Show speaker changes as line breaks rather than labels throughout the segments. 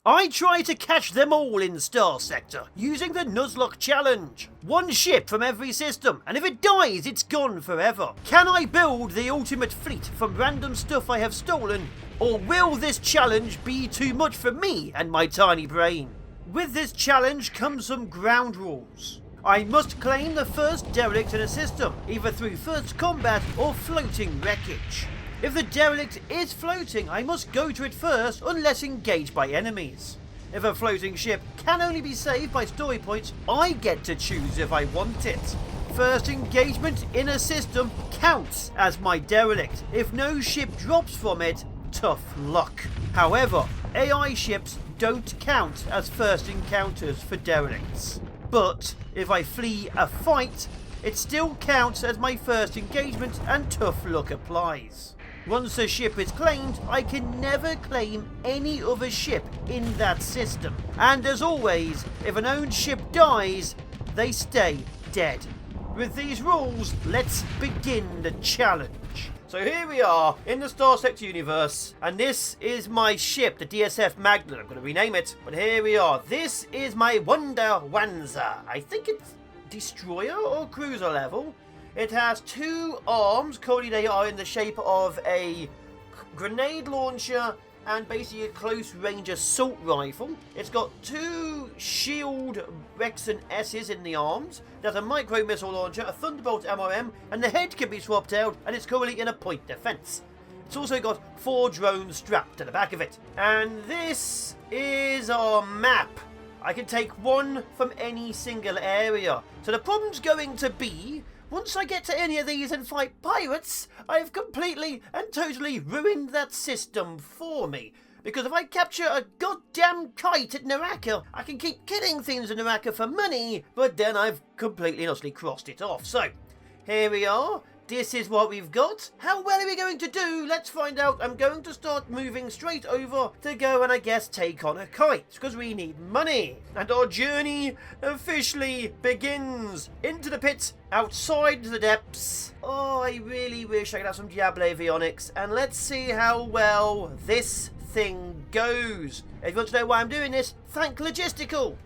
I try to catch them all in Starsector using the Nuzlocke challenge. One ship from every system, and if it dies, it's gone forever. Can I build the ultimate fleet from random stuff I have stolen, or will this challenge be too much for me and my tiny brain? With this challenge comes some ground rules. I must claim the first derelict in a system, either through first combat or floating wreckage. If the derelict is floating, I must go to it first unless engaged by enemies. If a floating ship can only be saved by story points, I get to choose if I want it. First engagement in a system counts as my derelict. If no ship drops from it, tough luck. However, AI ships don't count as first encounters for derelicts. But if I flee a fight, it still counts as my first engagement and tough luck applies. Once a ship is claimed, I can never claim any other ship in that system. And as always, if an owned ship dies, they stay dead. With these rules, let's begin the challenge. So here we are in the Starsector universe, and this is my ship, the DSF Magnet. I'm going to rename it, but here we are. This is my Wonder Wanza. I think it's destroyer or cruiser level. It has two arms. Currently they are in the shape of a grenade launcher and basically a close range assault rifle. It's got two shield Rexon S's in the arms. It has a micro missile launcher, a Thunderbolt MRM, and the head can be swapped out, and it's currently in a point defense. It's also got 4 drones strapped to the back of it. And this is our map. I can take one from any single area. So the problem's going to be, once I get to any of these and fight pirates, I've completely and totally ruined that system for me. Because if I capture a goddamn kite at Naraka, I can keep killing things in Naraka for money, but then I've completely and utterly crossed it off. So, here we are. This is what we've got. How well are we going to do? Let's find out. I'm going to start moving straight over to go and I guess take on a kite, because we need money. And our journey officially begins into the pits, outside the depths. Oh, I really wish I could have some Diablo avionics. And let's see how well this thing goes. If you want to know why I'm doing this, thank Logistical.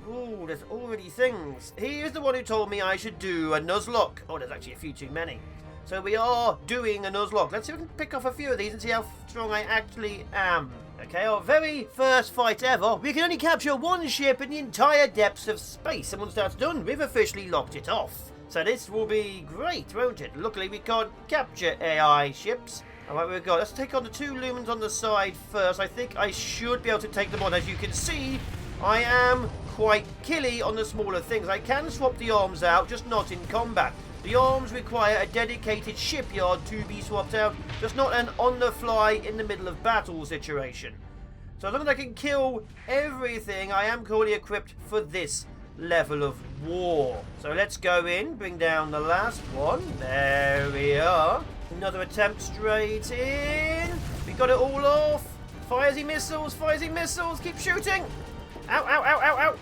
Ooh, there's already things. He is the one who told me I should do a Nuzlocke. Oh, there's actually a few too many. So we are doing a Nuzlocke. Let's see if we can pick off a few of these and see how strong I actually am. Okay, our very first fight ever. We can only capture one ship in the entire depths of space. And once that's done, we've officially locked it off. So this will be great, won't it? Luckily, we can't capture AI ships. Alright, we've got. Let's take on the 2 lumens on the side first. I think I should be able to take them on. As you can see, I am quite killy on the smaller things. I can swap the arms out, just not in combat. The arms require a dedicated shipyard to be swapped out, just not an on-the-fly, in the middle of battle situation. So as long as I can kill everything, I am currently equipped for this level of war. So let's go in, bring down the last one. There we are. Another attempt straight in. We got it all off. Fiery missiles, keep shooting. Ow, ow, ow, ow, ow.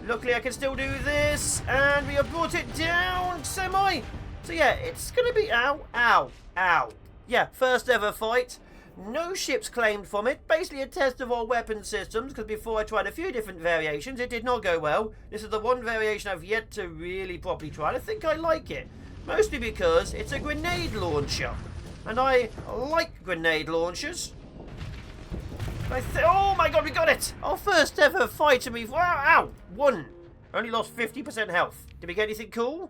Luckily I can still do this. And we have brought it down semi. So yeah, it's going to be ow, ow, ow. Yeah, first ever fight. No ships claimed from it. Basically a test of our weapon systems, because before I tried a few different variations, it did not go well. This is the one variation I've yet to really properly try. I think I like it. Mostly because it's a grenade launcher. And I like grenade launchers. Oh my god, we got it! Our first ever fight and we've... Ow! Won! Only lost 50% health. Did we get anything cool?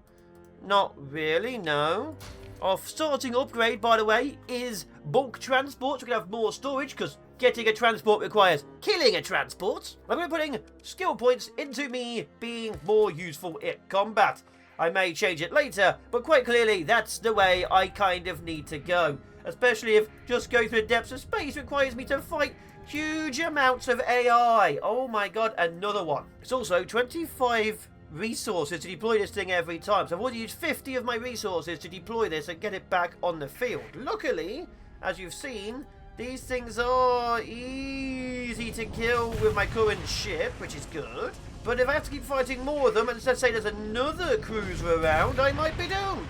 Not really, no. Our starting upgrade, by the way, is bulk transport. So we can have more storage, because getting a transport requires killing a transport. I'm going to be putting skill points into me being more useful in combat. I may change it later, but quite clearly that's the way I kind of need to go. Especially if just going through the depths of space requires me to fight huge amounts of AI. Oh my god, another one. It's also 25 resources to deploy this thing every time. So I've already used 50 of my resources to deploy this and get it back on the field. Luckily, as you've seen, these things are easy to kill with my current ship, which is good. But if I have to keep fighting more of them, and let's say there's another cruiser around, I might be doomed.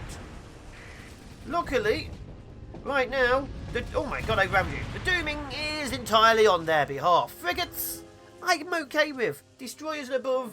Luckily, right now, Oh my god, I rammed you. The dooming is entirely on their behalf. Frigates, I'm okay with. Destroyers above.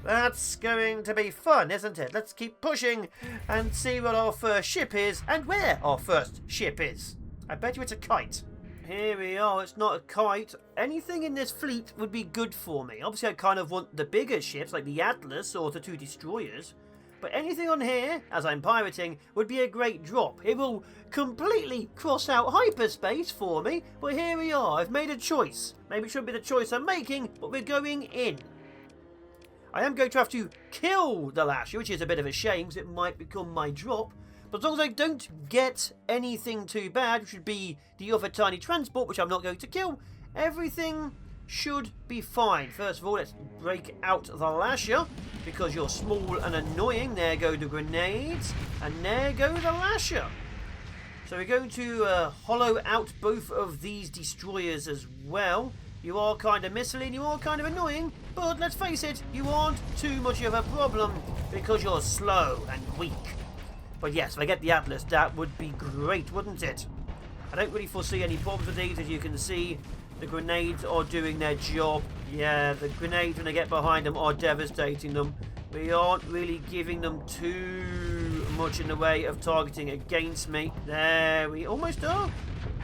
That's going to be fun, isn't it? Let's keep pushing and see what our first ship is and where our first ship is. I bet you it's a kite. Here we are, it's not a kite. Anything in this fleet would be good for me. Obviously, I kind of want the bigger ships like the Atlas or the 2 destroyers. But anything on here, as I'm pirating, would be a great drop. It will completely cross out hyperspace for me, but here we are. I've made a choice. Maybe it shouldn't be the choice I'm making, but we're going in. I am going to have to kill the Lasher, which is a bit of a shame because it might become my drop. But as long as I don't get anything too bad, which would be the other tiny transport, which I'm not going to kill, everything should be fine. First of all, let's break out the Lasher, because you're small and annoying. There go the grenades, and there go the Lasher. So we're going to hollow out both of these destroyers as well. You are kind of missile and you are kind of annoying, but let's face it, you aren't too much of a problem because you're slow and weak. But yes, if I get the Atlas, that would be great, wouldn't it? I don't really foresee any problems with these. As you can see, the grenades are doing their job. Yeah, the grenades, when I get behind them, are devastating them. We aren't really giving them too much in the way of targeting against me. There we almost are.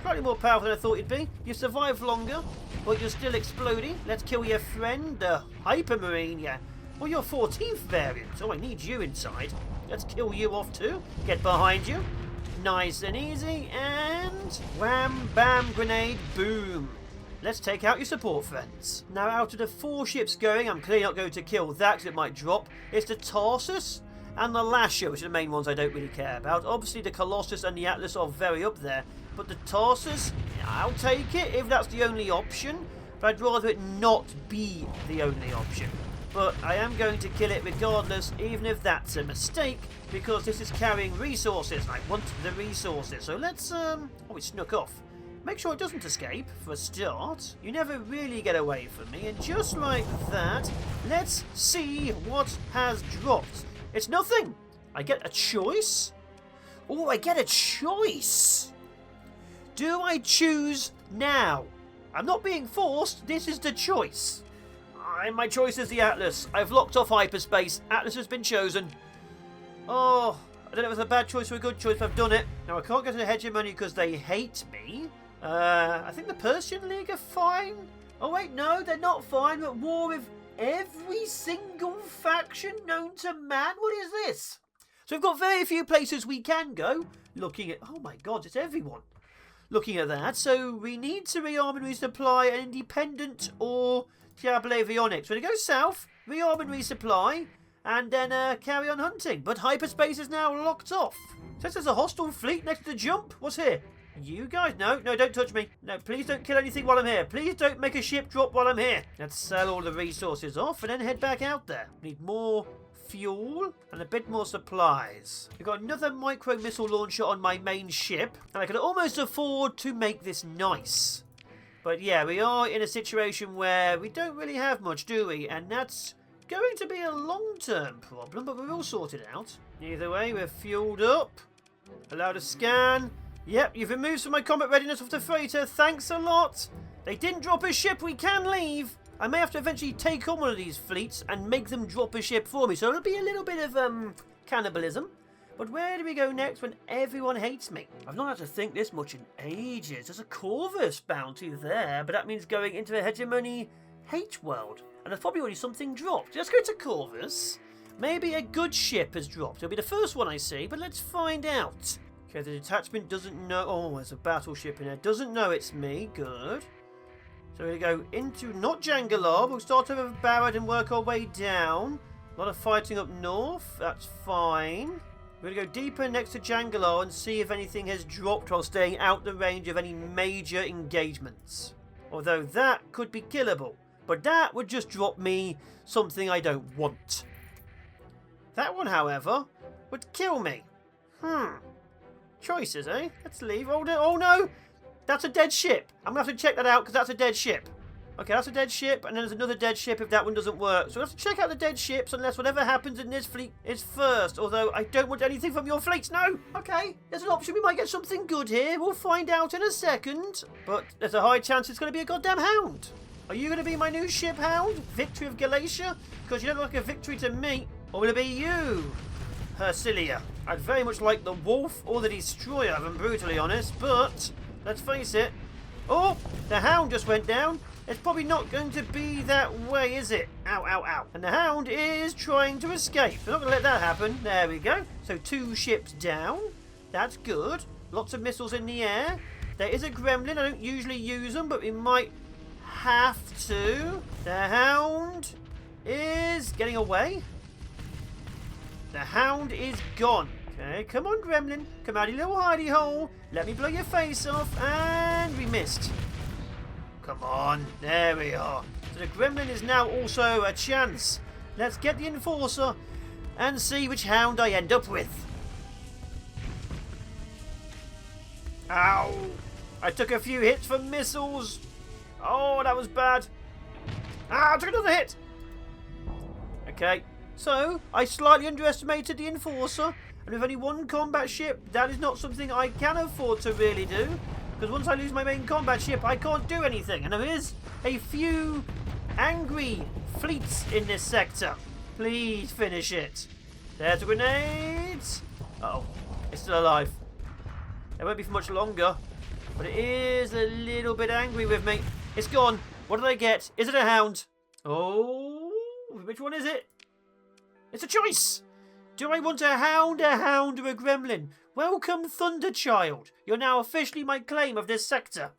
Slightly more powerful than I thought you'd be. You survived longer, but you're still exploding. Let's kill your friend, the Hypermarine. Yeah. Well, your 14th variant. Oh, I need you inside. Let's kill you off too. Get behind you. Nice and easy. And wham, bam, grenade, boom. Let's take out your support friends. Now, out of the 4 ships going, I'm clearly not going to kill that because it might drop. It's the Tarsus and the Lasher, which are the main ones I don't really care about. Obviously, the Colossus and the Atlas are very up there. But the Tarsus, I'll take it if that's the only option. But I'd rather it not be the only option. But I am going to kill it regardless, even if that's a mistake, because this is carrying resources, and I want the resources. So let's, oh, it snuck off. Make sure it doesn't escape, for a start. You never really get away from me, and just like that, let's see what has dropped. It's nothing. I get a choice. Oh, I get a choice. Do I choose now? I'm not being forced, this is the choice. My choice is the Atlas. I've locked off hyperspace. Atlas has been chosen. Oh, I don't know if it's a bad choice or a good choice, but I've done it. Now, I can't get to hegemony because they hate me. I think the Persian League are fine. Oh, wait, no, they're not fine. We're at war with every single faction known to man. What is this? So we've got very few places we can go. Looking at... Oh, my God, it's everyone. Looking at that. So we need to rearm and resupply an independent or... Diablo Avionics. When it goes south, rearm and resupply, and then carry on hunting. But hyperspace is now locked off. Says there's a hostile fleet next to the jump. What's here? You guys? No, don't touch me. No, please don't kill anything while I'm here. Please don't make a ship drop while I'm here. Let's sell all the resources off and then head back out there. Need more fuel and a bit more supplies. We've got another micro missile launcher on my main ship, and I can almost afford to make this nice. But yeah, we are in a situation where we don't really have much, do we? And that's going to be a long-term problem, but we'll sort it out. Either way, we're fueled up. Allowed to scan. Yep, you've removed some of my combat readiness off the freighter. Thanks a lot. They didn't drop a ship. We can leave. I may have to eventually take on one of these fleets and make them drop a ship for me. So it'll be a little bit of cannibalism. But where do we go next when everyone hates me? I've not had to think this much in ages. There's a Corvus bounty there, but that means going into a hegemony hate world. And there's probably already something dropped. Let's go to Corvus. Maybe a good ship has dropped. It'll be the first one I see, but let's find out. Okay, the detachment doesn't know... Oh, there's a battleship in there. Doesn't know it's me. Good. So we're going to go into... Not Jangala. We'll start over with Barrett and work our way down. A lot of fighting up north. That's fine. We're going to go deeper next to Jangala and see if anything has dropped while staying out the range of any major engagements. Although that could be killable. But that would just drop me something I don't want. That one, however, would kill me. Choices, eh? Let's leave. Oh no! That's a dead ship. I'm going to have to check that out because that's a dead ship. Okay, that's a dead ship, and then there's another dead ship if that one doesn't work. So let's check out the dead ships unless whatever happens in this fleet is first. Although I don't want anything from your fleets, no! Okay, there's an option we might get something good here. We'll find out in a second. But there's a high chance it's going to be a goddamn hound. Are you going to be my new ship, Hound? Victory of Galatia? Because you don't look like a victory to me. Or will it be you, Hercilia? I'd very much like the Wolf or the Destroyer, if I'm brutally honest. But, let's face it. Oh, the Hound just went down. It's probably not going to be that way, is it? Ow, ow, ow. And the Hound is trying to escape. We're not going to let that happen. There we go. So 2 ships down. That's good. Lots of missiles in the air. There is a Gremlin. I don't usually use them, but we might have to. The Hound is getting away. The Hound is gone. Okay, come on, Gremlin. Come out, you little hidey hole. Let me blow your face off. And we missed. Come on, there we are. So the Gremlin is now also a chance. Let's get the Enforcer and see which Hound I end up with. Ow! I took a few hits from missiles. Oh, that was bad. Ah, I took another hit. Okay, so I slightly underestimated the Enforcer. And with only 1 combat ship, that is not something I can afford to really do. Because once I lose my main combat ship, I can't do anything. And there is a few angry fleets in this sector. Please finish it. There's the grenades. Uh-oh, it's still alive. It won't be for much longer. But it is a little bit angry with me. It's gone. What did I get? Is it a Hound? Oh, which one is it? It's a choice. Do I want a Hound, or a Gremlin? Welcome, Thunderchild. You're now officially my claim of this sector.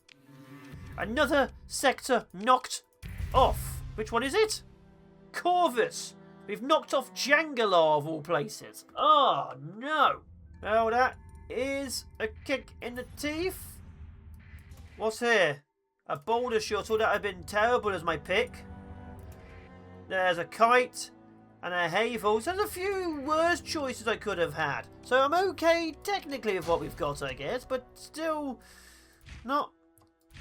Another sector knocked off. Which one is it? Corvus. We've knocked off Jangala of all places. Oh, no. Well, that is a kick in the teeth. What's here? A boulder shuttle. That would have been terrible as my pick. There's a kite. And a Havel. So there's a few worse choices I could have had. So I'm okay technically with what we've got, I guess. But still not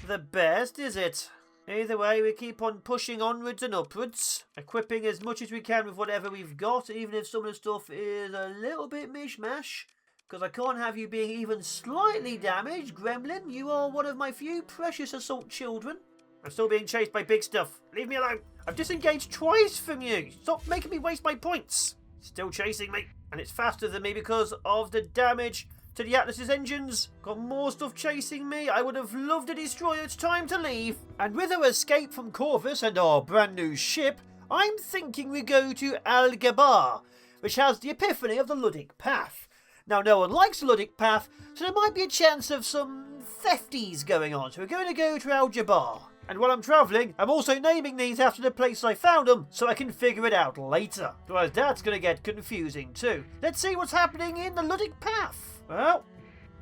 the best, is it? Either way, we keep on pushing onwards and upwards. Equipping as much as we can with whatever we've got. Even if some of the stuff is a little bit mishmash. Because I can't have you being even slightly damaged, Gremlin. You are one of my few precious assault children. I'm still being chased by big stuff. Leave me alone. I've disengaged twice from you. Stop making me waste my points. Still chasing me. And it's faster than me because of the damage to the Atlas's engines. Got more stuff chasing me. I would have loved to destroy it. It's time to leave. And with our escape from Corvus and our brand new ship, I'm thinking we go to Jebbar, which has the epiphany of the Ludic Path. Now, no one likes the Ludic Path, so there might be a chance of some thefties going on. So we're going to go to Jebbar. And while I'm travelling, I'm also naming these after the place I found them, so I can figure it out later. Otherwise, that's going to get confusing too. Let's see what's happening in the Ludic Path. Well,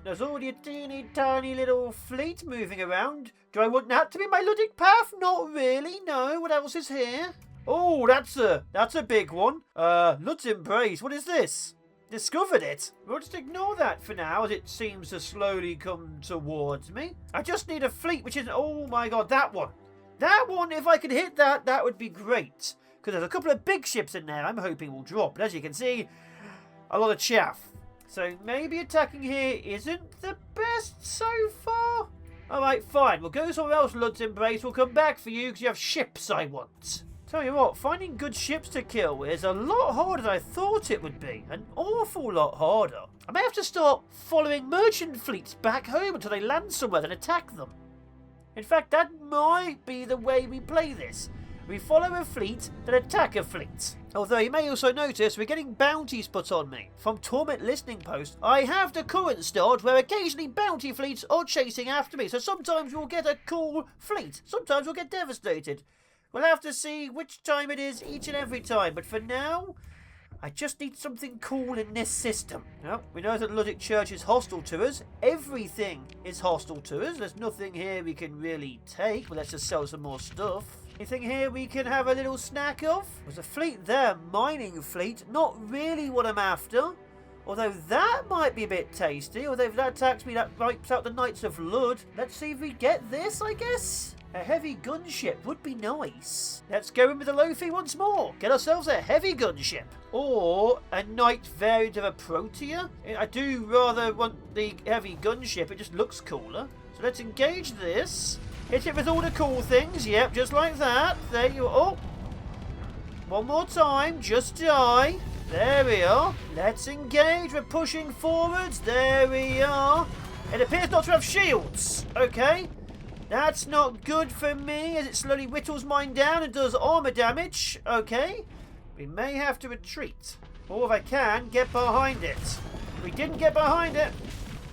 there's already a teeny tiny little fleet moving around. Do I want that to be my Ludic Path? Not really, no. What else is here? Oh, that's a big one. Lud's Embrace. What is this? Discovered it. We'll just ignore that for now as it seems to slowly come towards me. I just need a fleet which is... Oh my god, that one. That one, if I could hit that, that would be great. Because there's a couple of big ships in there I'm hoping will drop. But as you can see, a lot of chaff. So maybe attacking here isn't the best so far. Alright, fine. We'll go somewhere else, Lud's Embrace. We'll come back for you because you have ships I want. Tell you what, finding good ships to kill is a lot harder than I thought it would be. An awful lot harder. I may have to start following merchant fleets back home until they land somewhere and attack them. In fact, that might be the way we play this. We follow a fleet, then attack a fleet. Although you may also notice we're getting bounties put on me. From Torment Listening Post, I have the current start where occasionally bounty fleets are chasing after me. So sometimes we'll get a cool fleet. Sometimes we'll get devastated. We'll have to see which time it is each and every time, but for now, I just need something cool in this system. Well, we know that Ludic Church is hostile to us. Everything is hostile to us. There's nothing here we can really take, but let's just sell some more stuff. Anything here we can have a little snack of? There's a fleet there, mining fleet. Not really what I'm after. Although that might be a bit tasty. Although if that attacks me, that wipes out the Knights of Lud. Let's see if we get this, I guess. A heavy gunship would be nice. Let's go in with the Lofi once more. Get ourselves a heavy gunship. Or a night variant of a Protea. I do rather want the heavy gunship. It just looks cooler. So let's engage this. Hit it with all the cool things. Yep, just like that. There you are. Oh. One more time. Just die. There we are. Let's engage. We're pushing forwards. There we are. It appears not to have shields. Okay. That's not good for me as it slowly whittles mine down and does armor damage. Okay. We may have to retreat. Or if I can, get behind it. We didn't get behind it.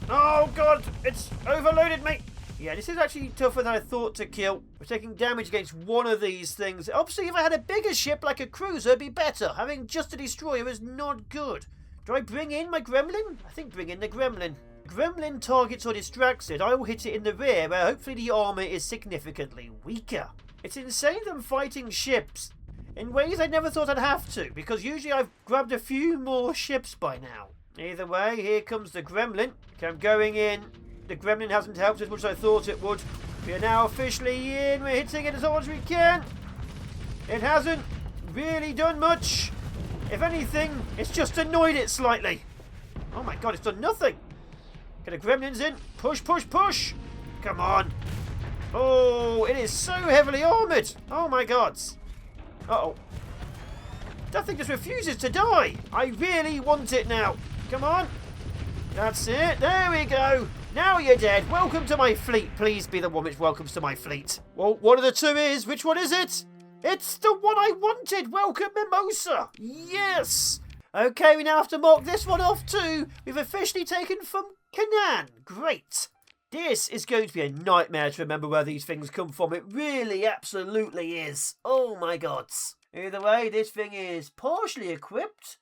Oh god, it's overloaded me. Yeah, this is actually tougher than I thought to kill. We're taking damage against one of these things. Obviously, if I had a bigger ship like a cruiser, it'd be better. Having just a destroyer is not good. Do I bring in my gremlin? I think bring in the gremlin. Gremlin targets or distracts it. I will hit it in the rear where hopefully the armor is significantly weaker. It's insane them fighting ships in ways I never thought I'd have to, because usually I've grabbed a few more ships by now. Either way, here comes the gremlin. Okay, I'm going in. The gremlin hasn't helped as much as I thought it would. We are now officially in. We're hitting it as hard as we can. It hasn't really done much. If anything, it's just annoyed it slightly. Oh my god, it's done nothing. Get the gremlins in. Push, push, push. Come on. Oh, it is so heavily armoured. Oh my god. Uh-oh. That thing just refuses to die. I really want it now. Come on. That's it. There we go. Now you're dead. Welcome to my fleet. Please be the one which welcomes to my fleet. Well, one of the two is. Which one is it? It's the one I wanted. Welcome, Mimosa. Yes. Okay, we now have to mark this one off too. We've officially taken from Canaan. Great. This is going to be a nightmare to remember where these things come from. It really absolutely is. Oh my god. Either way, this thing is partially equipped.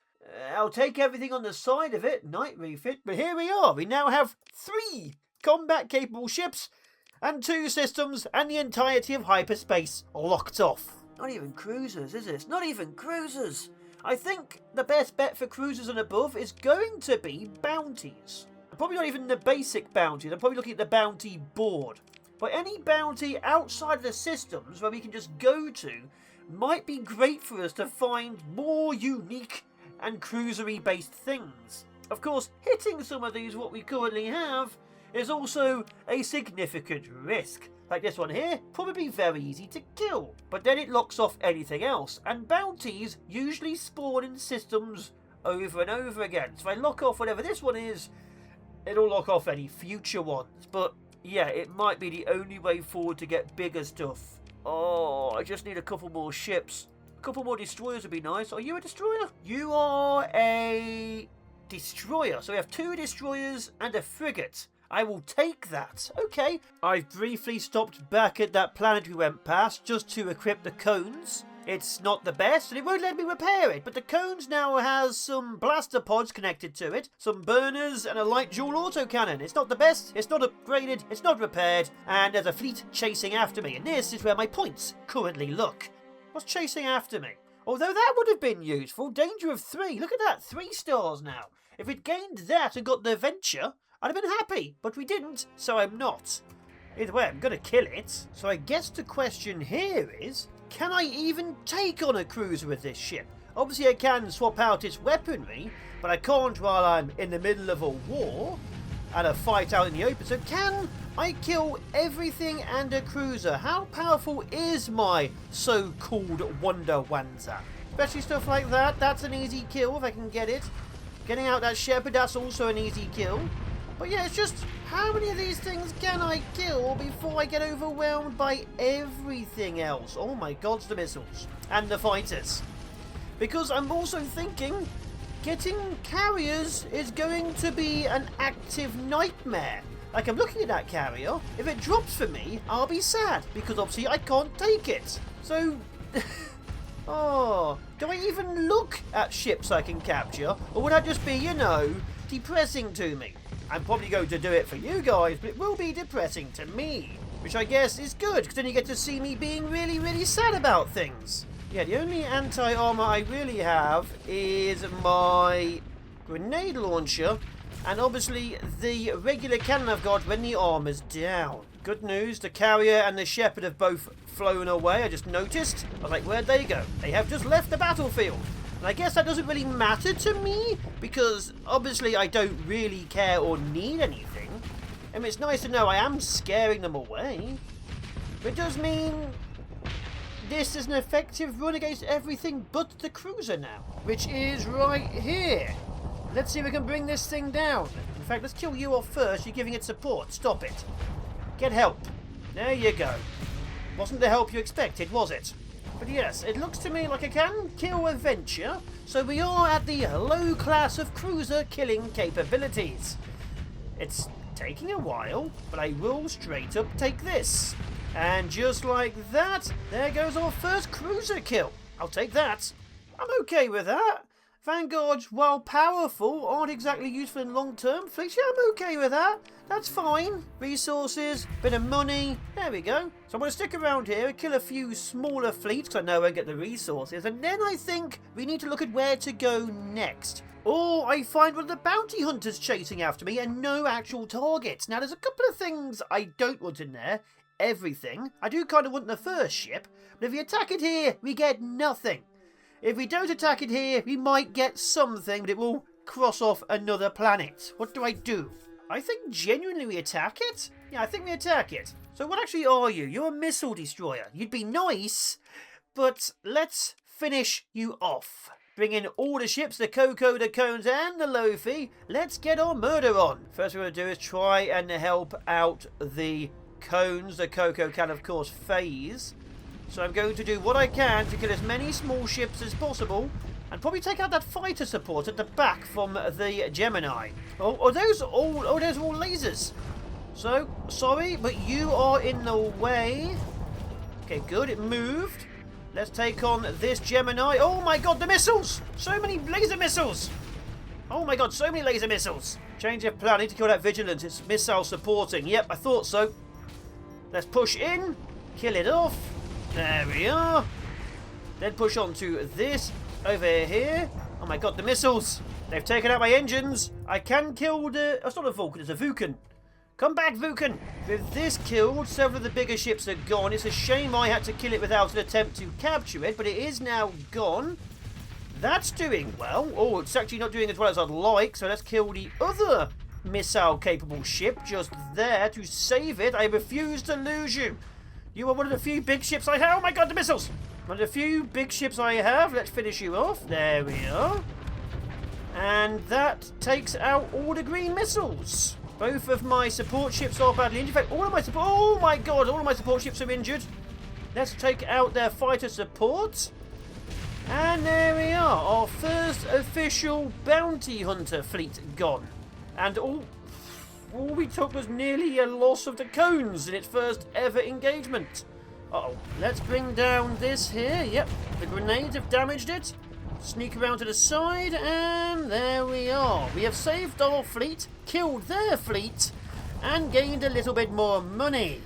I'll take everything on the side of it. Night refit. But here we are. We now have 3 combat-capable ships and 2 systems and the entirety of hyperspace locked off. Not even cruisers, is it? Not even cruisers. I think the best bet for cruisers and above is going to be bounties. Probably not even the basic bounties. I'm probably looking at the bounty board. But any bounty outside of the systems where we can just go to might be great for us to find more unique and cruisery based things. Of course, hitting some of these what we currently have is also a significant risk. Like this one here, probably very easy to kill, but then it locks off anything else, and bounties usually spawn in systems over and over again. So if I lock off whatever this one is, it'll lock off any future ones. But yeah, it might be the only way forward to get bigger stuff. Oh, I just need a couple more ships. A couple more destroyers would be nice. Are you a destroyer? You are a destroyer. So we have 2 destroyers and a frigate. I will take that. Okay. I've briefly stopped back at that planet we went past just to equip the cones. It's not the best, and it won't let me repair it, but the cones now has some blaster pods connected to it, some burners, and a light dual autocannon. It's not the best, it's not upgraded, it's not repaired, and there's a fleet chasing after me, and this is where my points currently look. What's chasing after me? Although that would have been useful. Danger of 3. Look at that, 3 stars now. If we'd gained that and got the venture, I'd have been happy, but we didn't, so I'm not. Either way, I'm going to kill it. So I guess the question here is, can I even take on a cruiser with this ship? Obviously I can swap out its weaponry, but I can't while I'm in the middle of a war and a fight out in the open. So can I kill everything and a cruiser? How powerful is my so-called Wonder Wanzer? Especially stuff like that. That's an easy kill if I can get it. Getting out that Shepherd, that's also an easy kill. But yeah, it's just, how many of these things can I kill before I get overwhelmed by everything else? Oh my god, the missiles. And the fighters. Because I'm also thinking, getting carriers is going to be an active nightmare. Like, I'm looking at that carrier. If it drops for me, I'll be sad. Because obviously I can't take it. So... oh, do I even look at ships I can capture? Or would that just be, you know, depressing to me? I'm probably going to do it for you guys, but it will be depressing to me. Which I guess is good, because then you get to see me being really, really sad about things. Yeah, the only anti-armor I really have is my grenade launcher, and obviously the regular cannon I've got when the armor's down. Good news, the carrier and the shepherd have both flown away. I just noticed. I was like, where'd they go? They have just left the battlefield. And I guess that doesn't really matter to me, because obviously I don't really care or need anything. I mean, it's nice to know I am scaring them away. But it does mean this is an effective run against everything but the cruiser now, which is right here. Let's see if we can bring this thing down. In fact, let's kill you off first. You're giving it support. Stop it. Get help. There you go. Wasn't the help you expected, was it? But yes, it looks to me like I can kill a Venture, so we are at the low class of cruiser killing capabilities. It's taking a while, but I will straight up take this. And just like that, there goes our first cruiser kill. I'll take that. I'm okay with that. Vanguards, while powerful, aren't exactly useful in long-term fleets. Yeah, I'm okay with that. That's fine. Resources, bit of money. There we go. So I'm going to stick around here and kill a few smaller fleets because I know I won't get the resources. And then I think we need to look at where to go next. Or I find one of the bounty hunters chasing after me and no actual targets. Now, there's a couple of things I don't want in there. Everything. I do kind of want the first ship. But if we attack it here, we get nothing. If we don't attack it here, we might get something, but it will cross off another planet. What do I do? I think genuinely we attack it? Yeah, I think we attack it. So what actually are you? You're a missile destroyer. You'd be nice, but let's finish you off. Bring in all the ships, the Coco, the Cones, and the Lofi. Let's get our murder on. First what we're going to do is try and help out the Cones. The Coco can, of course, phase. So I'm going to do what I can to kill as many small ships as possible and probably take out that fighter support at the back from the Gemini. Oh, there's all lasers. So, sorry, but you are in the way. Okay, good, it moved. Let's take on this Gemini. Oh my god, the missiles! So many laser missiles! Oh my god, so many laser missiles! Change of plan, I need to kill that Vigilance. It's missile supporting. Yep, I thought so. Let's push in, kill it off. There we are. Then push on to this over here. Oh my god, the missiles. They've taken out my engines. I can kill the... Oh, it's not a Vulcan, it's a Vulcan. Come back, Vulcan. With this killed, several of the bigger ships are gone. It's a shame I had to kill it without an attempt to capture it, but it is now gone. That's doing well. Oh, it's actually not doing as well as I'd like, so let's kill the other missile-capable ship just there to save it. I refuse to lose you. You are one of the few big ships I have. Oh my god, the missiles! One of the few big ships I have. Let's finish you off. There we are. And that takes out all the green missiles. Both of my support ships are badly injured. In fact, all of my support... Oh my god, all of my support ships are injured. Let's take out their fighter support. And there we are. Our first official bounty hunter fleet gone. And all we took was nearly a loss of the Cones in its first ever engagement. Uh-oh. Let's bring down this here. Yep, the grenades have damaged it. Sneak around to the side, and there we are. We have saved our fleet, killed their fleet, and gained a little bit more money.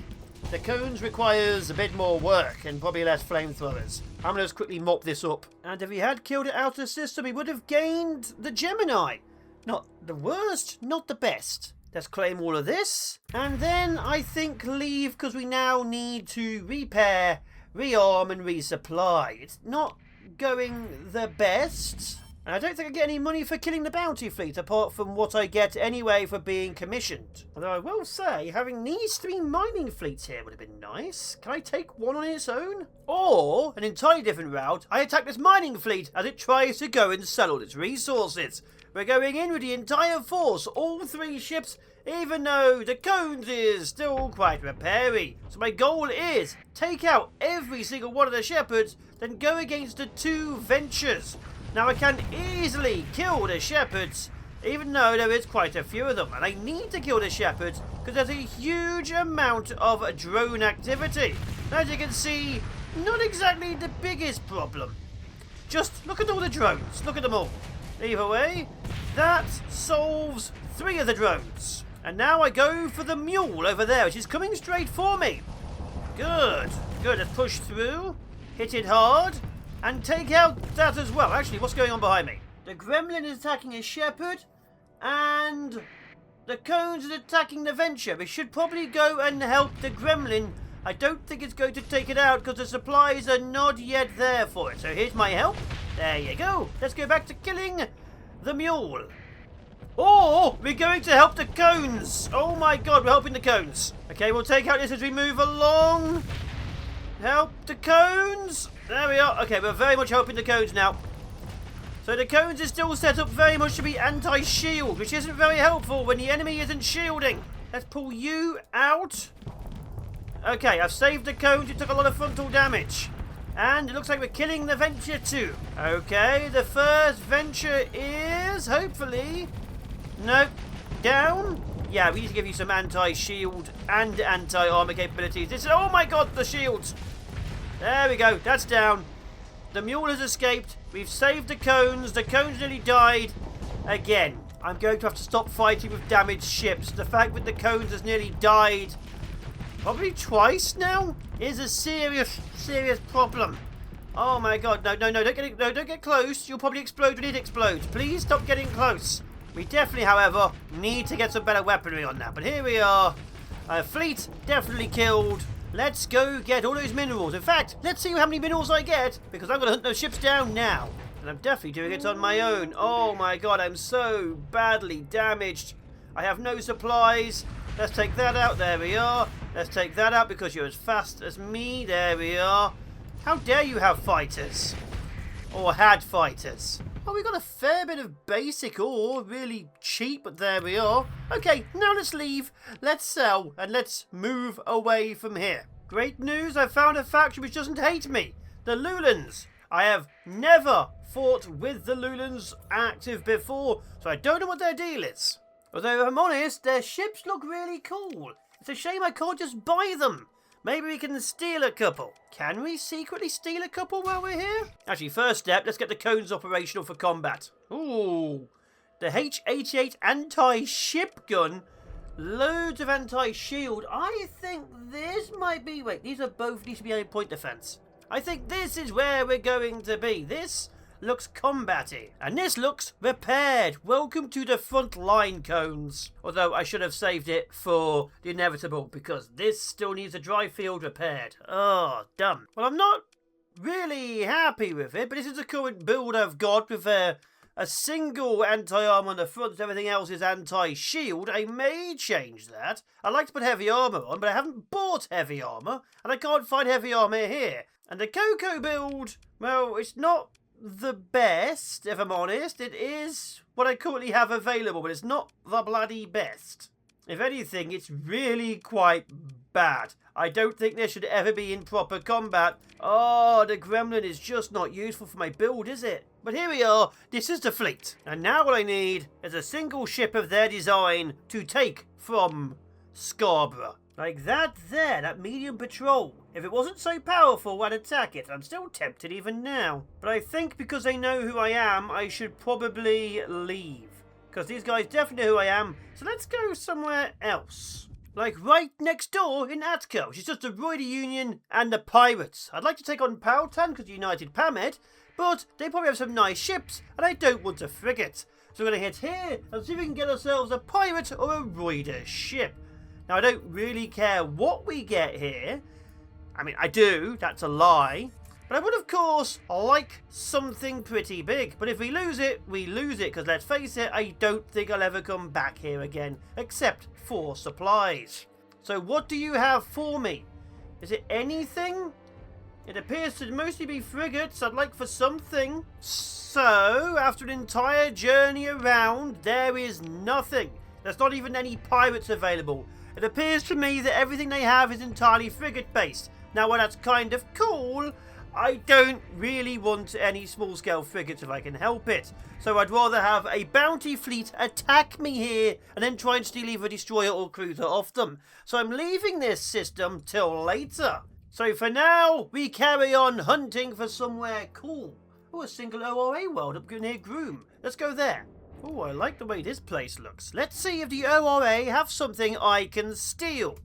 The Cones requires a bit more work and probably less flamethrowers. I'm going to just quickly mop this up. And if he had killed it out of the system, he would have gained the Gemini. Not the worst, not the best. Let's claim all of this. And then I think leave, because we now need to repair, rearm and resupply. It's not going the best. And I don't think I get any money for killing the bounty fleet, apart from what I get anyway for being commissioned. Although I will say, having these 3 mining fleets here would have been nice. Can I take one on its own? Or, an entirely different route, I attack this mining fleet as it tries to go and sell all its resources. We're going in with the entire force, all 3 ships, even though the Cones is still quite repairy. So my goal is take out every single one of the shepherds, then go against the 2 Ventures. Now I can easily kill the shepherds, even though there is quite a few of them. And I need to kill the shepherds because there's a huge amount of drone activity. As you can see, not exactly the biggest problem. Just look at all the drones, look at them all. Either way, that solves 3 of the drones. And now I go for the mule over there, which is coming straight for me. Good. Good. Let's push through, hit it hard, and take out that as well. Actually, what's going on behind me? The gremlin is attacking a shepherd, and The cones is attacking the Venture. We should probably go and help the Gremlin. I don't think it's going to take it out because the supplies are not yet there for it. So here's my help. There you go. Let's go back to killing the mule. Oh, we're going to help the cones. Oh my god, we're helping the cones. Okay, we'll take out this as we move along. Help the cones. There we are. Okay, we're very much helping the cones now. So the cones is still set up very much to be anti-shield, which isn't very helpful when the enemy isn't shielding. Let's pull you out. Okay, I've saved the cones. It took a lot of frontal damage. And it looks like we're killing the Venture too. Okay, the first Venture is, hopefully... Nope. Down? Yeah, we need to give you some anti-shield and anti-armor capabilities. This is... Oh my god, the shields! There we go. That's down. The mule has escaped. We've saved the cones. The cones nearly died. Again, I'm going to have to stop fighting with damaged ships. The fact that the cones has nearly died... probably twice now is a serious problem. Oh my god, no, don't get close. You'll probably explode when it explodes. Please stop getting close. We definitely, however, need to get some better weaponry on that. But here we are. Fleet definitely killed. Let's go get all those minerals. In fact, let's see how many minerals I get, because I'm going to hunt those ships down now. And I'm definitely doing it on my own. Oh my god, I'm so badly damaged. I have no supplies. Let's take that out. There we are. Let's take that out because you're as fast as me. There we are. How dare you have fighters? Or had fighters? Oh, we got a fair bit of basic ore. Really cheap, but there we are. Okay, now let's leave. Let's sell and let's move away from here. Great news. I found a faction which doesn't hate me. The Lulans. I have never fought with the Lulans active before, so I don't know what their deal is. Although, if I'm honest, their ships look really cool. It's a shame I can't just buy them. Maybe we can steal a couple. Can we secretly steal a couple while we're here? Actually, first step, let's get the cones operational for combat. Ooh, the H-88 anti-ship gun. Loads of anti-shield. I think this might be... Wait, these are both need to be point defense. I think this is where we're going to be. This looks combat-y. And this looks repaired. Welcome to the front line, cones. Although I should have saved it for the inevitable, because this still needs a dry field repaired. Oh, dumb. Well, I'm not really happy with it, but this is the current build I've got with a single anti-armor on the front, and everything else is anti-shield. I may change that. I like to put heavy armor on, but I haven't bought heavy armor, and I can't find heavy armor here. And the Coco build, well, it's not the best, if I'm honest. It is what I currently have available, but it's not the bloody best. If anything, it's really quite bad. I don't think this should ever be in proper combat. Oh, the Gremlin is just not useful for my build, is it? But here we are. This is the fleet. And now what I need is a single ship of their design to take from Scarborough. Like that there, that medium patrol. If it wasn't so powerful, I'd attack it. I'm still tempted even now. But I think because they know who I am, I should probably leave. Because these guys definitely know who I am. So let's go somewhere else. Like right next door in Atka, which is just the Royal Union and the Pirates. I'd like to take on Powhatan because United Pamed, but they probably have some nice ships, and I don't want a frigate. So we're going to hit here and see if we can get ourselves a pirate or a raider ship. Now, I don't really care what we get here. I mean, I do. That's a lie. But I would, of course, like something pretty big. But if we lose it, we lose it. Because let's face it, I don't think I'll ever come back here again. Except for supplies. So what do you have for me? Is it anything? It appears to mostly be frigates. I'd like for something. So, after an entire journey around, there is nothing. There's not even any pirates available. It appears to me that everything they have is entirely frigate-based. Now, while that's kind of cool, I don't really want any small-scale frigates if I can help it. So I'd rather have a bounty fleet attack me here and then try and steal either a destroyer or cruiser off them. So I'm leaving this system till later. So for now, we carry on hunting for somewhere cool. Oh, a single ORA world up near Groom. Let's go there. Oh, I like the way this place looks. Let's see if the ORA have something I can steal.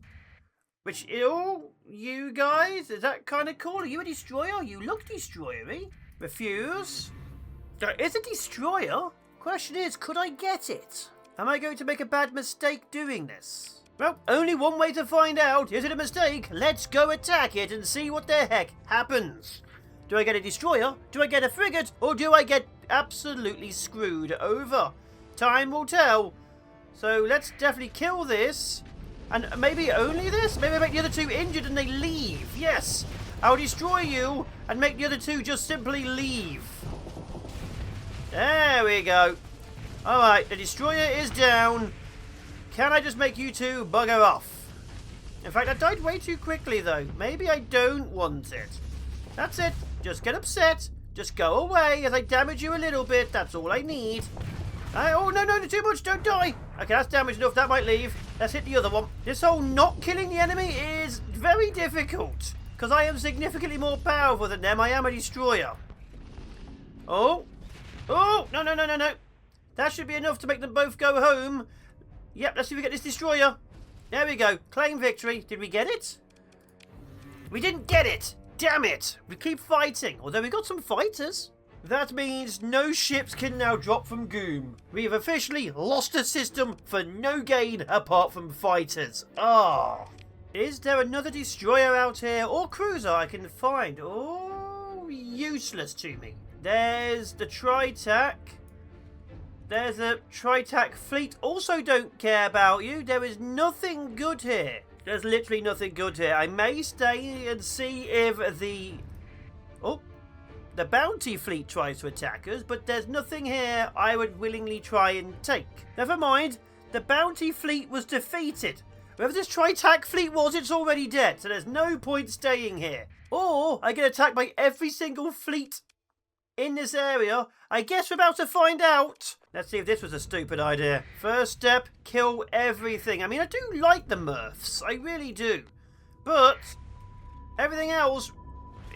Which, oh, you guys, is that kind of cool? Are you a destroyer? You look destroyer-y. Refuse. There is a destroyer. Question is, could I get it? Am I going to make a bad mistake doing this? Well, only one way to find out. Is it a mistake? Let's go attack it and see what the heck happens. Do I get a destroyer? Do I get a frigate? Or do I get absolutely screwed over? Time will tell. So let's definitely kill this. And maybe only this? Maybe I make the other two injured and they leave. Yes. I'll destroy you and make the other two just simply leave. There we go. Alright, the destroyer is down. Can I just make you two bugger off? In fact, I died way too quickly though. Maybe I don't want it. That's it. Just get upset. Just go away as I damage you a little bit. That's all I need. Oh, no, too much. Don't die. Okay, that's damage enough. That might leave. Let's hit the other one. This whole not killing the enemy is very difficult. Because I am significantly more powerful than them. I am a destroyer. Oh. Oh, no. That should be enough to make them both go home. Yep, let's see if we get this destroyer. There we go. Claim victory. Did we get it? We didn't get it. Damn it. We keep fighting. Although we got some fighters. That means no ships can now drop from Groom. We have officially lost a system for no gain apart from fighters. Ah. Is there another destroyer out here or cruiser I can find? Oh, useless to me. There's the Tritac. There's a Tritac fleet. Also don't care about you. There is nothing good here. There's literally nothing good here. I may stay and see if the bounty fleet tries to attack us, but there's nothing here I would willingly try and take. Never mind. The bounty fleet was defeated. Whoever this Tritac fleet was, it's already dead, so there's no point staying here. Or I get attacked by every single fleet in this area. I guess we're about to find out. Let's see if this was a stupid idea. First step, kill everything. I mean, I do like the Murphs. I really do. But everything else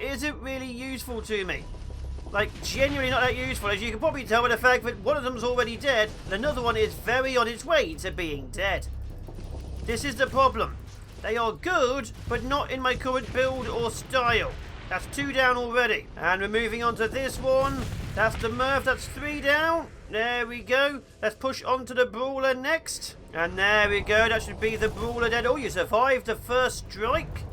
isn't really useful to me. Like, genuinely not that useful, as you can probably tell by the fact that one of them's already dead, and another one is very on its way to being dead. This is the problem. They are good, but not in my current build or style. That's 2 down already. And we're moving on to this one. That's the Murph, that's 3 down. There we go. Let's push on to the Brawler next. And there we go, that should be the Brawler dead. Oh, you survived the first strike.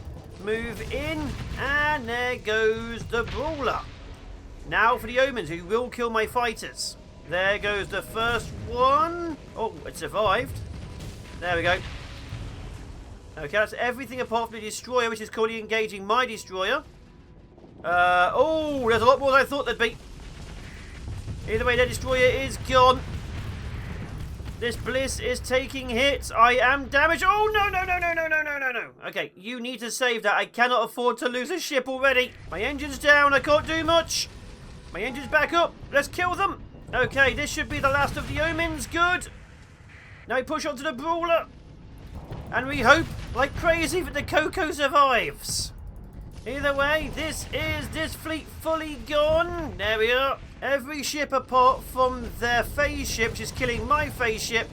Move in, and there goes the Brawler. Now for the Omens, who will kill my fighters. There goes the first one. Oh, it survived. There we go. Okay, that's everything apart from the Destroyer, which is currently engaging my Destroyer. Oh, there's a lot more than I thought there'd be. Either way, the Destroyer is gone. This Bliss is taking hits. I am damaged. Oh, no. Okay, you need to save that. I cannot afford to lose a ship already. My engine's down. I can't do much. My engine's back up. Let's kill them. Okay, this should be the last of the Omens. Good. Now we push on to the Brawler. And we hope, like crazy, that the Coco survives. Either way, this fleet fully gone. There we are. Every ship apart from their phase ship, which is killing my phase ship,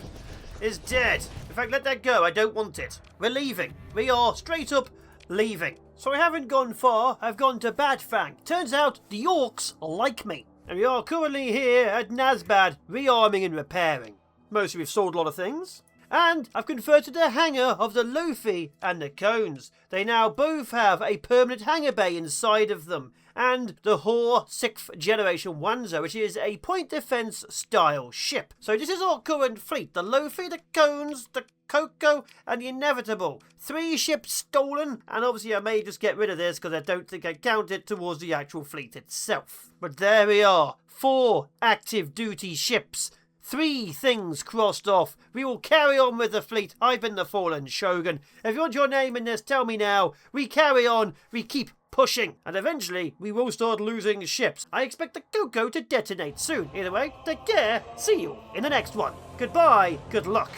is dead. In fact, let that go. I don't want it. We're leaving. We are straight up leaving. So I haven't gone far. I've gone to Badfang. Turns out the Orcs like me. And we are currently here at Nazbad, rearming and repairing. Mostly we've sold a lot of things. And I've converted the hangar of the Luffy and the Cones. They now both have a permanent hangar bay inside of them. And the Hor 6th generation Wanzer, which is a point defense style ship. So this is our current fleet. The Luffy, the Cones, the Coco, and the Inevitable. 3 ships stolen, and obviously I may just get rid of this because I don't think I count it towards the actual fleet itself. But there we are. 4 active duty ships. 3 things crossed off. We will carry on with the fleet. I've been the Fallen Shogun. If you want your name in this, tell me now. We carry on. We keep pushing. And eventually, we will start losing ships. I expect the Coco to detonate soon. Either way, take care. See you in the next one. Goodbye. Good luck.